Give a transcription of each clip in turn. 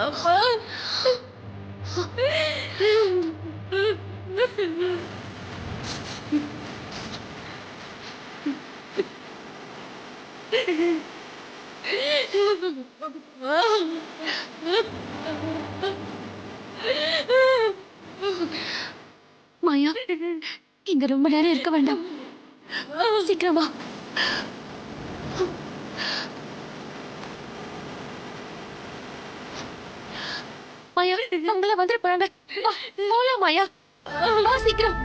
அப்பா மாயா, இங்க ரொம்ப நேரம் இருக்க வேண்டாம். சீக்கிரம் வா. மாயா, அவங்கள வந்துட போறாங்க. வா, போலாம் மாயா. வா சீக்கிரம்.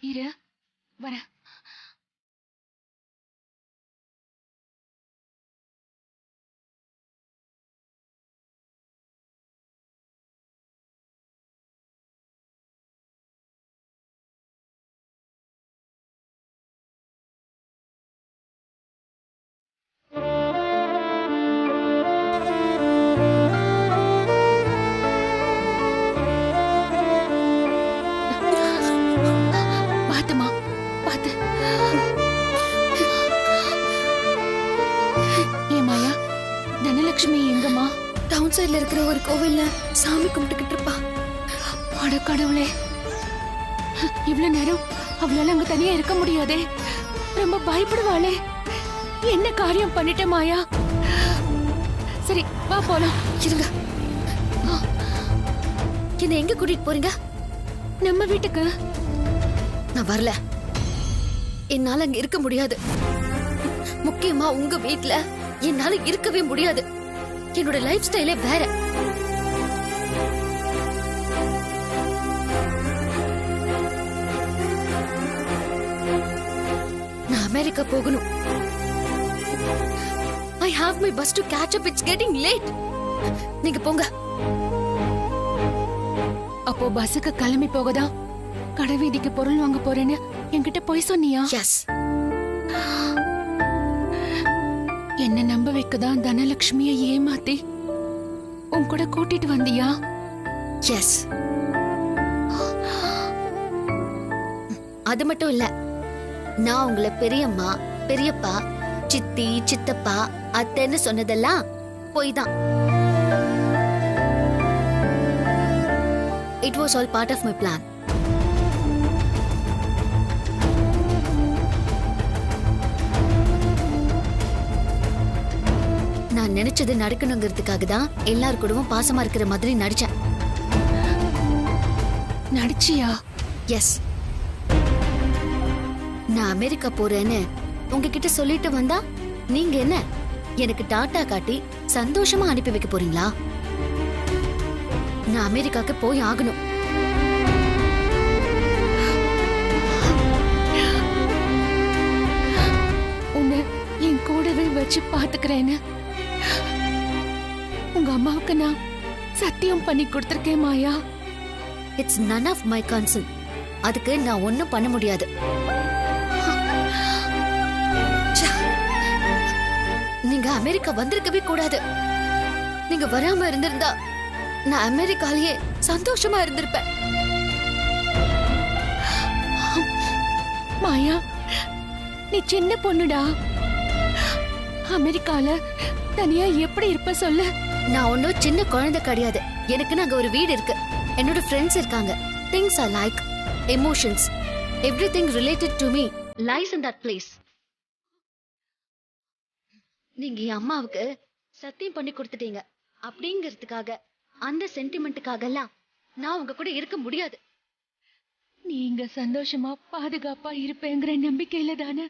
இரு, வரேன். பாத்துமா, பாத்து. ஏன் மாயா, தனலட்சுமி எங்கம்மா? டவுன் சைட்ல இருக்கிற ஒரு கோவில்ல சாமி கும்பிட்டுக்கிட்டு இருப்பா. அட கடவுளே, இவ்வளவு நேரம் அவளால அங்க தனியா இருக்க முடியாதே. ரொம்ப பயப்படுவாளே. என்ன காரியம் பண்ணிட்ட மாயா? சரி வா போலாம். இருங்க, என்ன எங்க கூட்டிட்டு போறீங்க? நம்ம வீட்டுக்கு. நான் வரல. என்னால அங்க இருக்க முடியாது. முக்கியமா உங்க வீட்ல என்னால இருக்கவே முடியாது. என்னோட லைஃப் ஸ்டைலே வேற. நான் அமெரிக்கா போகணும். I have my bus to catch up. It's getting late. நீங்க போங்க. அப்போ பஸ்ஸுக்கு கிளம்பி போகதான் கடைவீதிக்கு பொருள் வாங்க போறேன்னு என்கிட்ட போய் சொன்னியா? எஸ். என்ன நம்ப வைக்கதான் தனலட்சுமிய ஏமாத்தி உன் கூட கூட்டிட்டு வந்தியா? எஸ். அது மட்டும் இல்ல, நான் உங்களை பெரியம்மா, பெரியப்பா, சித்தி, சித்தப்பா, அத்தைன்னு சொன்னதெல்லாம் பொய் தான். It was all part of my plan. நான் நினைச்சது நடக்கணுங்கிறதுக்காக தான் எல்லார் கூடவும் பாசமா இருக்கிற மாதிரி நடிச்சேன். நடிச்சியா? எஸ். நான் அமெரிக்கா போறேன்னு உங்ககிட்ட சொல்லிட்டு வந்தா நீங்க என்ன எனக்கு டாட்டா காட்டி சந்தோஷமா அனுப்பி வைக்க போறீங்களா? நான் அமெரிக்காக்கு போய் ஆகணும். உன்னை என் கூடவே வச்சு பாத்துக்கிறேன்னு உங்க அம்மாவுக்கு நான் சத்தியம் பண்ணி கொடுத்திருக்கேன் Maya. It's none of my concern. அதுக்கு நான் ஒண்ணும் பண்ண முடியாது. நீங்க அமெரிக்கா வந்திருக்கவே கூடாது. நீங்க வராம இருந்திருந்தா நான் அமெரிக்காலேயே சந்தோஷமா இருந்திருப்பேன். மாயா, நீ சின்ன பொண்ணுடா. அமெரிக்கால தனியா எப்படி இருப்ப சொல்லு. நான் ஒன்னும் சின்ன குழந்தை கிடையாது. எனக்குன்னு அங்க ஒரு வீடு இருக்கு. என்னோட ஃப்ரெண்ட்ஸ் இருக்காங்க. Things I like, emotions, everything related to me lies in that place. நீங்க என் அம்மாவுக்கு சத்தியம் பண்ணி கொடுத்துட்டீங்க அப்படிங்கிறதுக்காக, அந்த சென்டிமெண்ட்டுக்காக எல்லாம் நான் உங்க கூட இருக்க முடியாது. நீங்க சந்தோஷமா பாதுகாப்பா இருப்பேங்கிற நம்பிக்கையில தானே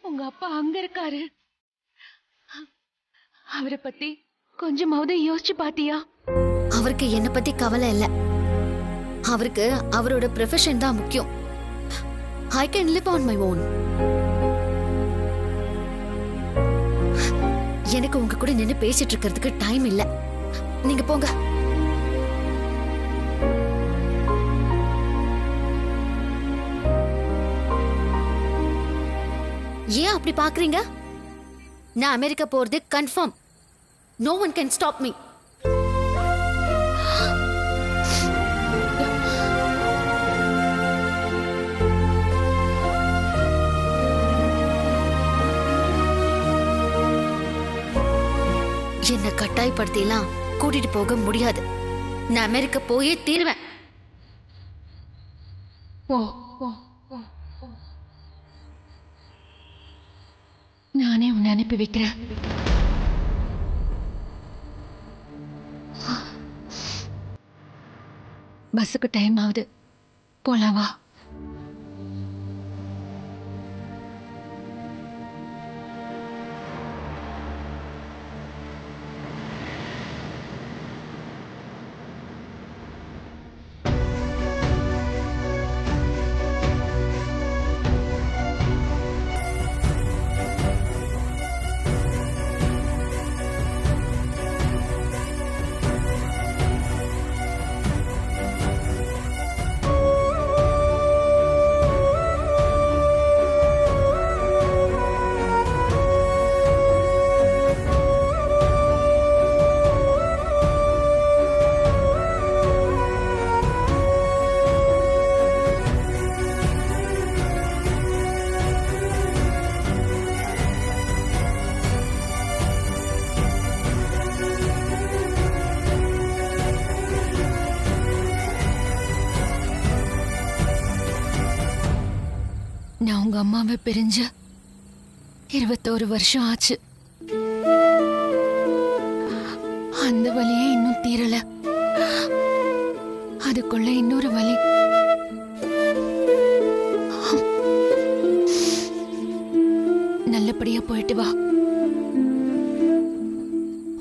உங்க அப்பா அங்க இருக்காரு. அவரை பத்தி கொஞ்சமாவது யோசிச்சு பாத்தியா? அவருக்கு என்ன பத்தி கவலை இல்ல. அவருக்கு அவரோட ப்ரொஃபஷன் தான் முக்கியம். I can live on my own. எனக்கு உங்க கூட நின்னு பேசிட்டு இருக்கிறதுக்கு டைம் இல்ல. நீங்க போங்க. ஏன் அப்படி பாக்குறீங்க? நான் அமெரிக்கா போறது confirm. No one can stop me. என்ன கட்டாயப்படுத்திலாம் கூட்டிட்டு போக முடியாது. நான் அமெரிக்கா போயே தீருவேன். ஓ ஓ ஓ, ஓ. நானே உன்னை அனுப்பி வைக்கிறேன். பஸ்ஸுக்கு டைம் ஆகுது, போலாம் வா. நான் உங்க அம்மாவை பிரிஞ்ச 21 வருஷம் ஆச்சு. அந்த வலியே இன்னும் தீரல. அதுக்குள்ள இன்னொரு வலி. நல்லபடியா போயிட்டு வா.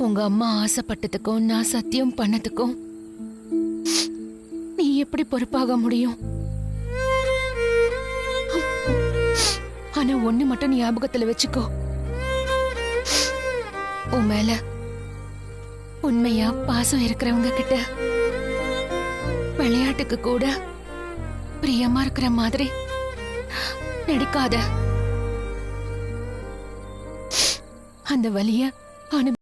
உங்க அம்மா ஆசைப்பட்டதுக்கும் நான் சத்தியம் பண்ணதுக்கும் நீ எப்படி பொறுப்பாக முடியும்? ஆனா ஒண்ணு மட்டும் நீ ஞாபகத்துல வச்சுக்கோ. உன் மேல உண்மையா பாசம் இருக்கிறவங்க கிட்ட விளையாட்டுக்கு கூட பிரியமா இருக்கிற மாதிரி நடிக்காத. அந்த வலிய அனு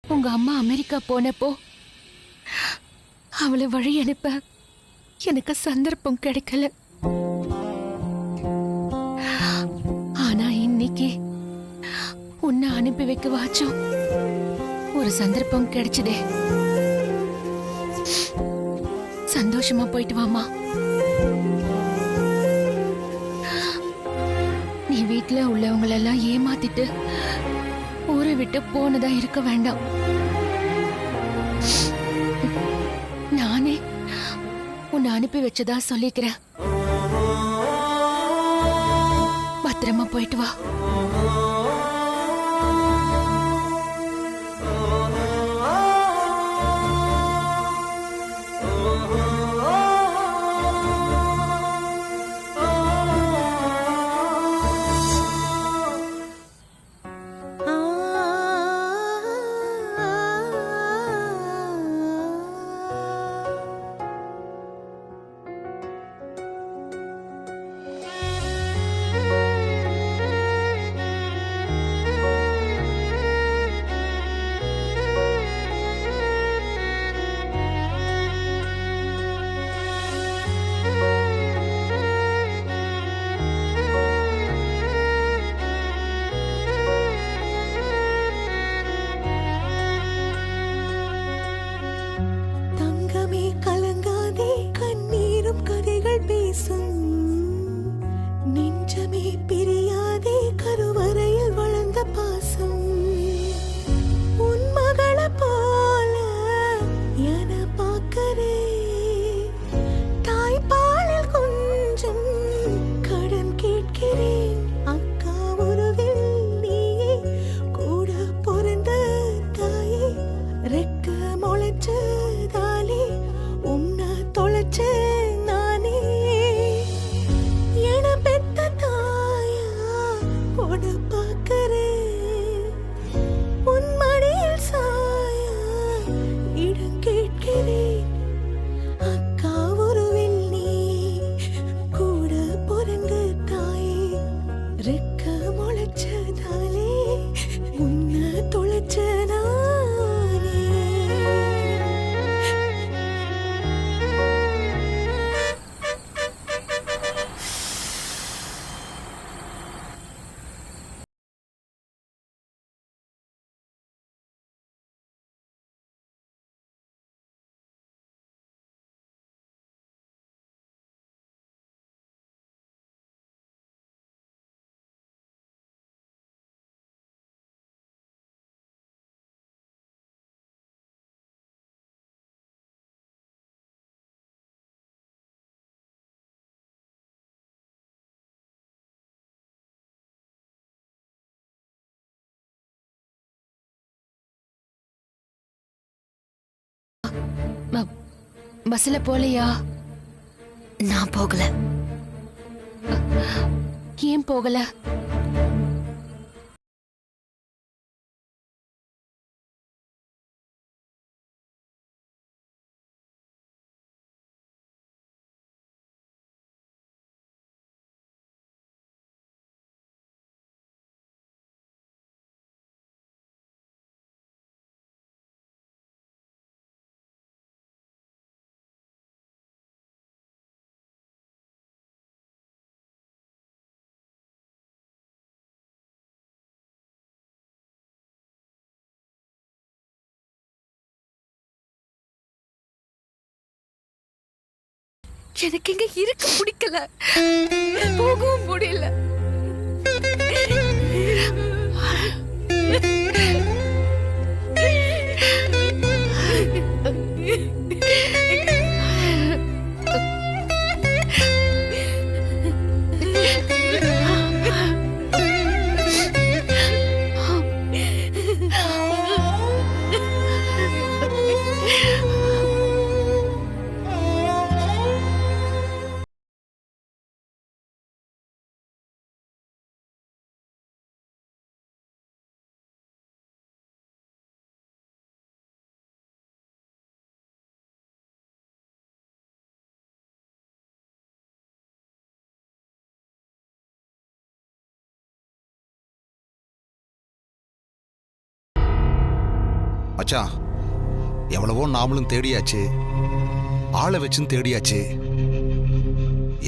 உங்க அம்மா அமெரிக்கா போனப்போ அவளை வழி அனுப்ப எனக்கு சந்தர்ப்பம் கிடைக்கல. ஆனா இன்னைக்கு உன்னை அனுப்பி வைக்க வாச்சும் ஒரு சந்தர்ப்பம் கிடைச்சதே. சந்தோஷமா போயிட்டு வாமா. நீ வீட்டுல உள்ளவங்களெல்லாம் ஏமாத்திட்டு ஊரை விட்டு போனதா இருக்க வேண்டாம். நானே உன்னை அனுப்பி வச்சதா சொல்லிக்கிறேன். பத்திரமா போயிட்டு வா. பஸ்ல போலையா? நான் போகல. ஏன் போகல? எனக்கு இங்க இருக்க பிடிக்கல, போகவும் முடியல. மச்சான், எவ்வளவோ நாமளும் தேடியாச்சு, ஆளை வச்சும் தேடியாச்சு.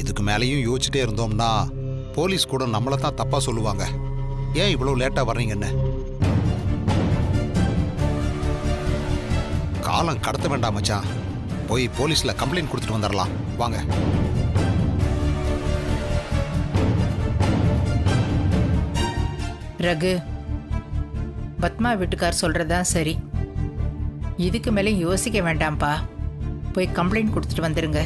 இதுக்கு மேலேயும் யோசிச்சுட்டே இருந்தோம்னா போலீஸ் கூட நம்மளை தான் தப்பா சொல்லுவாங்க. ஏன் இவ்வளவு லேட்டா வர்றீங்கன்னு? காலம் கடத்த வேண்டாம் மச்சான், போய் போலீஸ்ல கம்ப்ளைண்ட் கொடுத்துட்டு வந்துடலாம். வாங்க. ரகு, பத்மா வீட்டுக்கார் சொல்றதுதான் சரி. இதுக்கு மேலே யோசிக்க வேண்டாம்ப்பா, போய் கம்ப்ளைண்ட் கொடுத்துட்டு வந்துருங்க.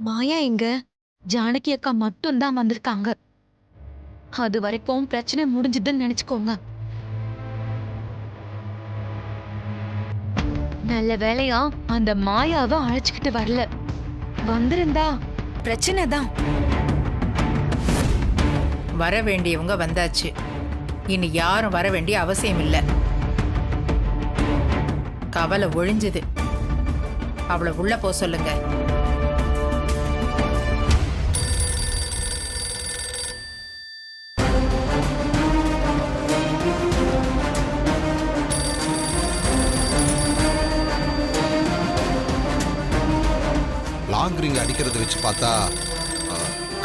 மாயா எங்க? ஜானகி அக்கா மட்டும் தான் வந்திருக்காங்க. அது வரைக்கும் பிரச்சனை முடிஞ்சதுன்னு நினைச்சுக்கோங்க. நல்ல வேலையா அந்த மாயாவை அழைச்சுக்கிட்டு வரல. வந்திருந்தா பிரச்சனை தான். வர வேண்டியவங்க வந்தாச்சு, இனி யாரும் வர வேண்டிய அவசியம் இல்லை. கவலை ஒழிஞ்சுது. அவளை உள்ள போ சொல்லுங்க. லாங் ரிங் அடிக்கிறத வச்சு பார்த்தா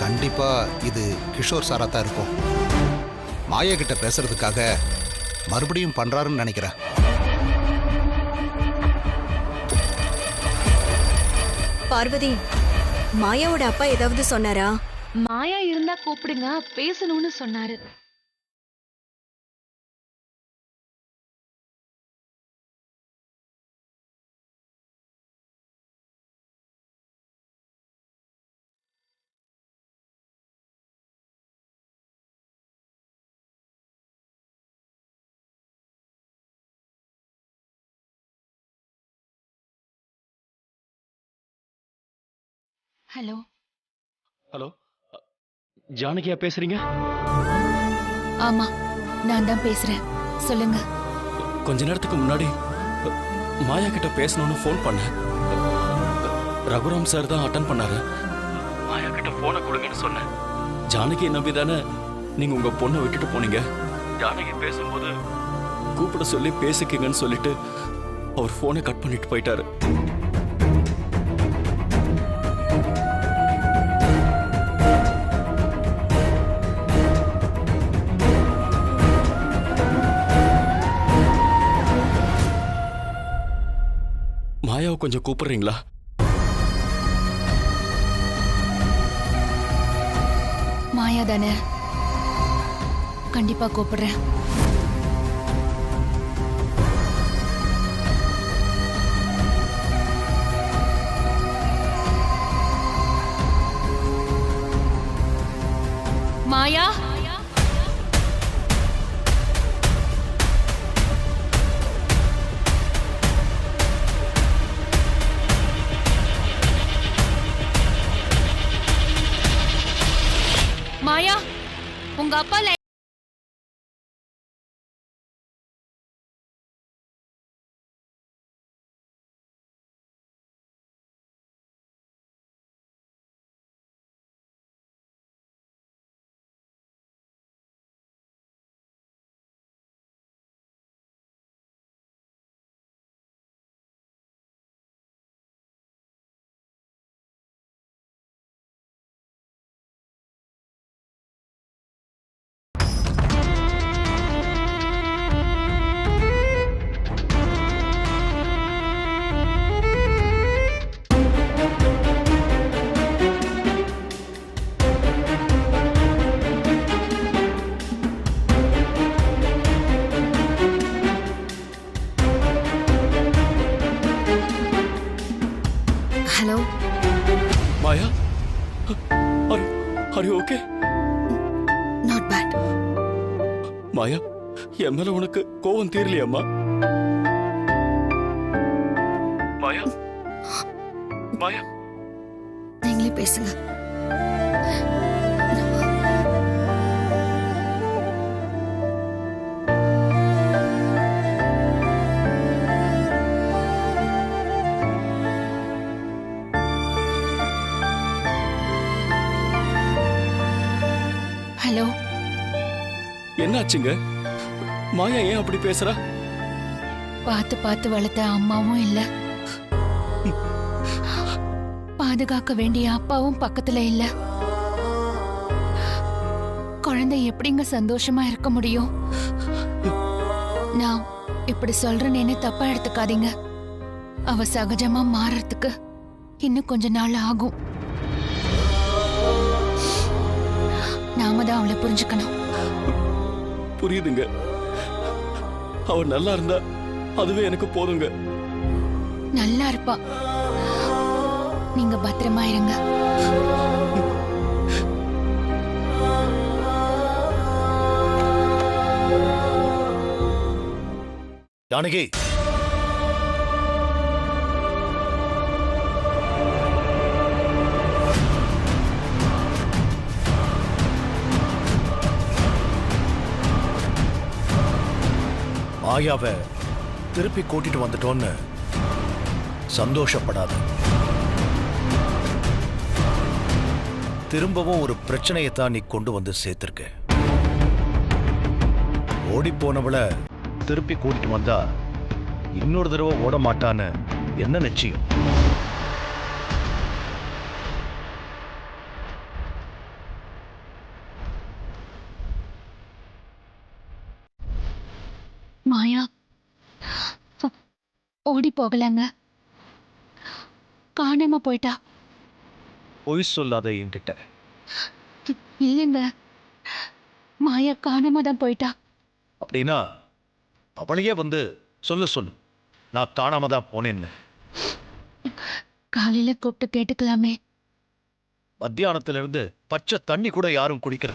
கண்டிப்பா இது கிஷோர் சாரா தான் இருக்கும். மாயா கிட்ட பேசுறதுக்காக மறுபடியும் பண்றாருன்னு நினைக்கிறேன். பார்வதி, மாயாவோட அப்பா ஏதாவது சொன்னாரா? மாயா இருந்தா கூப்பிடுங்க, பேசணும்னு சொன்னாரு. ஹலோ. ஹலோ, ஜானகியா பேசுறீங்க? ஆமா, நான் தான் பேசுறேன். சொல்லுங்க. கொஞ்ச நேரத்துக்கு முன்னாடி மாயா கிட்ட பேசணும்னு ஃபோன் பண்ணேன். ரகுராம் சார் தான் அட்டன் பண்ணாரு. மாயா கிட்ட போனை கொடுங்கன்னு சொன்னேன். ஜானகியை நம்பி தானே நீங்க உங்க பொண்ணை விட்டுட்டு போனீங்க. ஜானகி பேசும்போது கூப்பிட சொல்லி பேசிக்கங்கன்னு சொல்லிட்டு அவர் போனை கட் பண்ணிட்டு போயிட்டாரு. மாயாவை கொஞ்சம் கூப்பிடுறீங்களா? மாயா தானே, கண்டிப்பா கூப்பிடுறேன். மாயா, மாயா, உங்க அப்பா hello. Maya, are you okay? Not bad. Maya, என் மேல உனக்கு கோவம் தீரலையாம்மா? மாயா, மாயா, நீங்களே பேசுங்க. ஹலோ. என்னாச்சுங்க? மாயா ஏன் அப்படி பேசுறா? பார்த்து பார்த்து வளர்த்த அம்மாவும் இல்ல, பாதுகாக்க வேண்டிய அப்பாவும் பக்கத்துல இல்ல. குழந்தை எப்படிங்க சந்தோஷமா இருக்க முடியும்? நான் இப்படி சொல்றேன்னு தப்பா எடுத்துக்காதீங்க. அவ சகஜமா மாறறதுக்கு இன்னும் கொஞ்ச நாள் ஆகும். நாம தான் அவளை புரிஞ்சுக்கணும். புரியுதுங்க. அவ நல்லா இருந்தா அதுவே எனக்கு போதுங்க. நல்லா இருப்பா. நீங்க பத்திரமா இருங்க. ஜானகி, மாயாவை திருப்பி கூட்டிட்டு வந்துட்டோன்னு சந்தோஷப்படாத. திரும்பவும் ஒரு பிரச்சனையை தான் நீ கொண்டு வந்து சேர்த்திருக்க. ஓடி போனவளை திருப்பி கூட்டிட்டு வந்தா இன்னொரு தடவை ஓட மாட்டான்னு என்ன நிச்சயம்? மாயா ஓடி போகலங்க, காணாம போயிட்டா. பொய் சொல்லாத என்கிட்ட. இல்லைங்க, மாயா காணாம தான் போயிட்டா. அப்படின்னா அவளையே வந்து சொல்லு, நான் காணாம தான் போனேன்னு. காலையில கூப்பிட்டு கேட்டுக்கலாமே. மத்தியானத்துல இருந்து பச்சை தண்ணி கூட யாரும் குடிக்கிற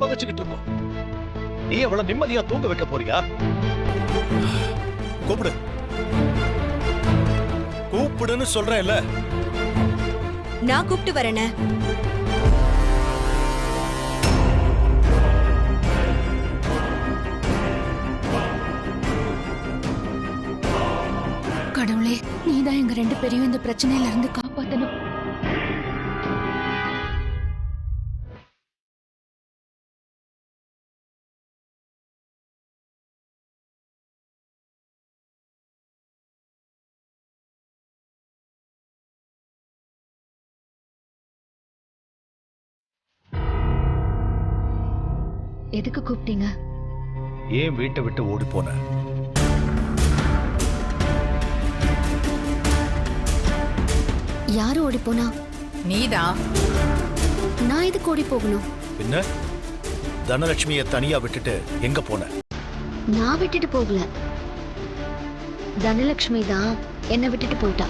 பதச்சுக்கிட்டு இருக்கோம். நீ அவளை நிம்மதியா தூங்க வைக்க போறியா? கூப்பிடு, கூப்பிடுன்னு சொல்றேன்ல. நான் கூப்பிட்டு வரேனே. கடவுளே, நீதான் எங்க 2 பேரையும் இந்த பிரச்சனையில இருந்து காப்பாத்தணும். எதுக்கு கூப்பிட்டீங்க? ஏன் வீட்டை விட்டு ஓடி போன? யாரு ஓடி போனா? நீதான். நான் எதுக்கு ஓடி போகணும்? என்ன தனலட்சுமியை தனியா விட்டுட்டு எங்க போன? நான் விட்டுட்டு போகல, தனலட்சுமி தான் என்னை விட்டுட்டு போயிட்டா.